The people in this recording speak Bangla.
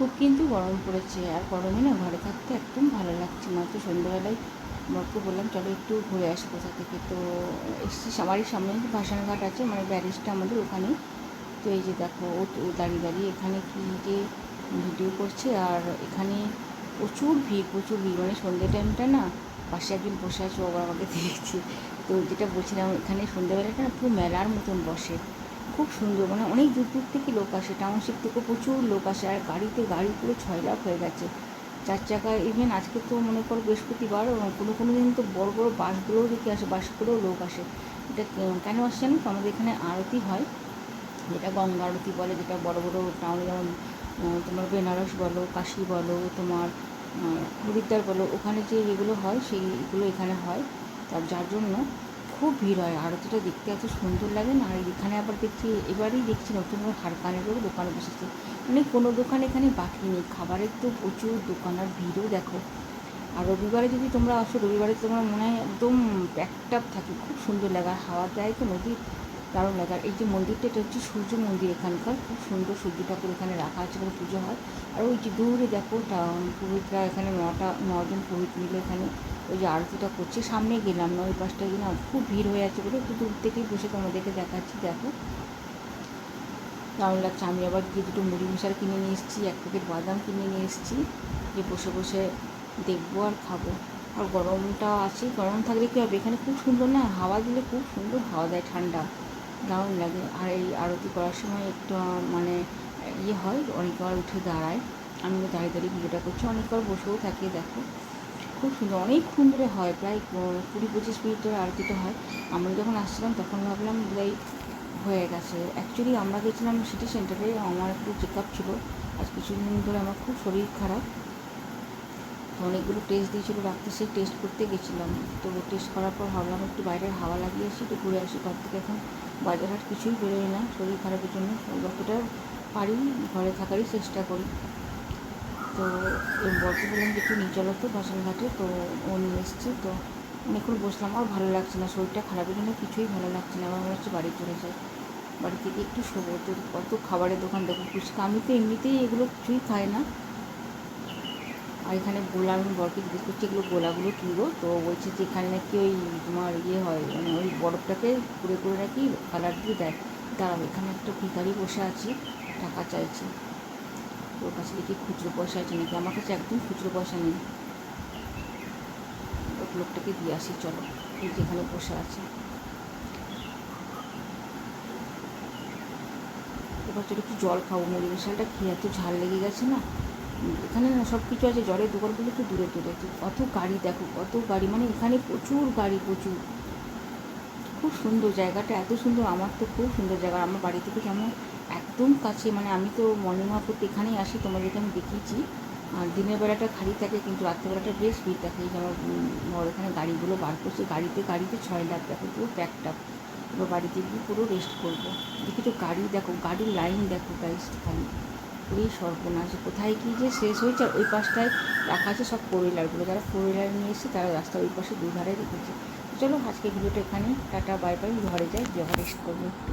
খুব কিন্তু গরম পড়েছে, আর গরমে না ঘরে থাকতে একদম ভালো লাগছে না। তো সন্ধ্যেবেলায় বরকে বললাম চলো একটু ঘুরে আসি কোথা থেকে। তো এসছি, আমারই সামনে ভাসানঘাট আছে, মানে ব্যারেজটা আমাদের ওখানে। তো এই যে দেখো ও দাঁড়িয়ে দাঁড়িয়ে এখানে কী যে ভিডিও করছে। আর এখানে প্রচুর ভিড়, প্রচুর ভিড়, মানে সন্ধ্যে টাইমটা না পাশে একজন বসে আছে, ও আবার আমাকে দেখছি। তো যেটা বলছিলাম, এখানে সন্ধ্যেবেলাটা না পুরো মেলার মতন বসে, খুব সুন্দর, মানে অনেক দূর দূর থেকে লোক আসে, টাউনশিপ থেকে প্রচুর লোক আসে। আর গাড়িতে গাড়ি পুরো 6 লাখ হয়ে গেছে, 4 চাকা। ইভেন আজকে তো মনে করো বৃহস্পতিবার, কোনো কোনো দিন তো বড় বড় বাসগুলোও দেখে আসে, বাস করেও লোক আসে। এটা কেন আসছে জানো তো, আমাদের এখানে আরতি হয়, যেটা গঙ্গা আরতি বলে, যেটা বড় বড় টাউনে যেমন তোমার বেনারস বলো, কাশি বলো, তোমার হরিদ্বার বলো, ওখানে যে এগুলো হয় সেইগুলো এখানে হয়। তার যার জন্য খুব ভিড় হয়, আরতিটা দেখতে এত সুন্দর লাগে না। আর এখানে আবার দেখছি, এবারেই দেখছি নতুন করে হারকানেরও দোকান বসেছে, মানে কোনো দোকান এখানে বাকি নেই, খাবারের তো প্রচুর দোকান, আর ভিড়ও দেখো। আর রবিবারে যদি তোমরা আসো, রবিবারে তোমার মনে হয় একদম প্যাকটাপ থাকে, খুব সুন্দর লাগে। আর হাওয়া দেয় তো নদীর, দারুণ লাগে। আর এই যে মন্দিরটা, এটা হচ্ছে সূর্য মন্দির এখানকার, খুব সুন্দর সূর্য ঠাকুর এখানে রাখা আছে, এখানে পুজো হয়। আর ওই যে দূরে দেখো পুরোহিতরা এখানে 9জন পুরোহিত মিলে এখানে ওই যে আরতিটা করছে। সামনে গেলাম না, ওই পাশটায় গেলাম, খুব ভিড় হয়ে আছে বলে একটু দূর থেকেই বসে তোমাদেরকে দেখাচ্ছি। দেখো দারুণ লাগছে। আমি আবার গিয়ে দুটো মুড়ি মিশার কিনে নিয়ে এসেছি, 1 প্যাকেট বাদাম কিনে নিয়ে এসেছি, যে বসে বসে দেখবো আর খাবো। আর গরমটা আছে, গরম থাকলে কী হবে, এখানে খুব সুন্দর না হাওয়া দিলে, খুব সুন্দর হাওয়া দেয়, ঠান্ডা, দারুণ লাগে। আর এই আরতি করার সময় একটু মানে ইয়ে হয়, অনেকবার উঠে দাঁড়ায়, আমিও দাঁড়িয়ে দাঁড়িয়ে ভিডিওটা করছি, অনেকবার বসেও থাকি। দেখো খুব সুন্দর, অনেকক্ষণ ধরে হয়, প্রায় 20-25 মিনিট ধরে আরতিটা হয়। আমরা যখন আসছিলাম তখন ভাবলাম বোধহয় হয়ে গেছে। অ্যাকচুয়ালি আমরা গেছিলাম সিটি সেন্টারে, আমার একটু চেক আপ ছিল, আজ কিছুদিন ধরে আমার খুব শরীর খারাপ, তো অনেকগুলো টেস্ট দিয়েছিলো ডাক্তার, সেই টেস্ট করতে গেছিলাম। তো টেস্ট করার পর ভাবলাম একটু বাইরের হাওয়া লাগিয়ে আসি, একটু ঘুরে আসি ঘর থেকে। এখন বাজার হাট কিছুই বেরোয় না শরীর খারাপের জন্য, যতটা পারি ঘরে থাকারই চেষ্টা করি। তো ওই বরকে বললাম যে একটু নিয়ে চলো তো ভাসানঘাটে, তো ও নিয়ে এসছে। তো অনেকক্ষণ বসলাম, আর ভালো লাগছে না, শরীরটা খারাপের জন্য কিছুই ভালো লাগছে না। আমার মনে হচ্ছে বাড়ি চলে যায়, বাড়ি থেকে একটু শোবো। তো কত খাবারের দোকান দেখো, ফুচকা, আমি তো এমনিতেই এগুলো কিছুই খাই না। আর এখানে গোলা, আমি বরকে জিজ্ঞেস করছি এগুলো গোলাগুলো কিনবো, তো বলছে যে এখানে নাকি ওই তোমার ইয়ে হয়, মানে ওই বরফটাকে কুড়ে করে নাকি কালার দিয়ে দেয়। দাঁড়াও, এখানে একটা ভিখারি বসে আছে, টাকা চাইছে, ওর কাছে দেখি খুচরো পয়সা আছে নাকি, আমার কাছে একদম খুচরো পয়সা নেই। লোকটাকে দিয়ে আসি চলো, এই যেখানে বসে আছে। এবার চলো একটু জল খাবো, মুড়ি মিশালটা খেয়ে এত ঝাল লেগে গেছে না। এখানে না সব কিছু আছে, জলের দোকানগুলো একটু দূরে দূরে, কত গাড়ি দেখো, কত গাড়ি, মানে এখানে প্রচুর গাড়ি, প্রচুর। খুব সুন্দর জায়গাটা, এত সুন্দর, আমার তো খুব সুন্দর জায়গা, আমার বাড়ি থেকে যেমন একদম কাছে, মানে আমি তো মর্নিং ওয়াক করতে এখানেই আসি, তোমাদেরকে আমি দেখিয়েছি। আর দিনের বেলাটা খালি থাকে, কিন্তু রাত্রেবেলাটা বেশ ভিড় থাকে। এই যে আমার বড় এখানে গাড়িগুলো বার করছে, গাড়িতে গাড়িতে 6 লাখ, দেখো পুরো প্যাকটা। এবার বাড়িতে গিয়ে পুরো রেস্ট করবো। দেখি তো গাড়ি দেখো, গাড়ির লাইন দেখো গাইস, খালি পুরোই সর্বনাশ, কোথায় কী যে শেষ হয়েছে। আর ওই পাশটায় রাখা আছে সব 4 হুইলারগুলো, যারা 4 হুইলার নিয়ে এসে তারা রাস্তার ওই পাশে দুধারে রেখেছে। চলো আজকে ভিডিওটা এখানেই, টাটা বাই বাই, ঘরে যাই, রেস্ট করবো একটু।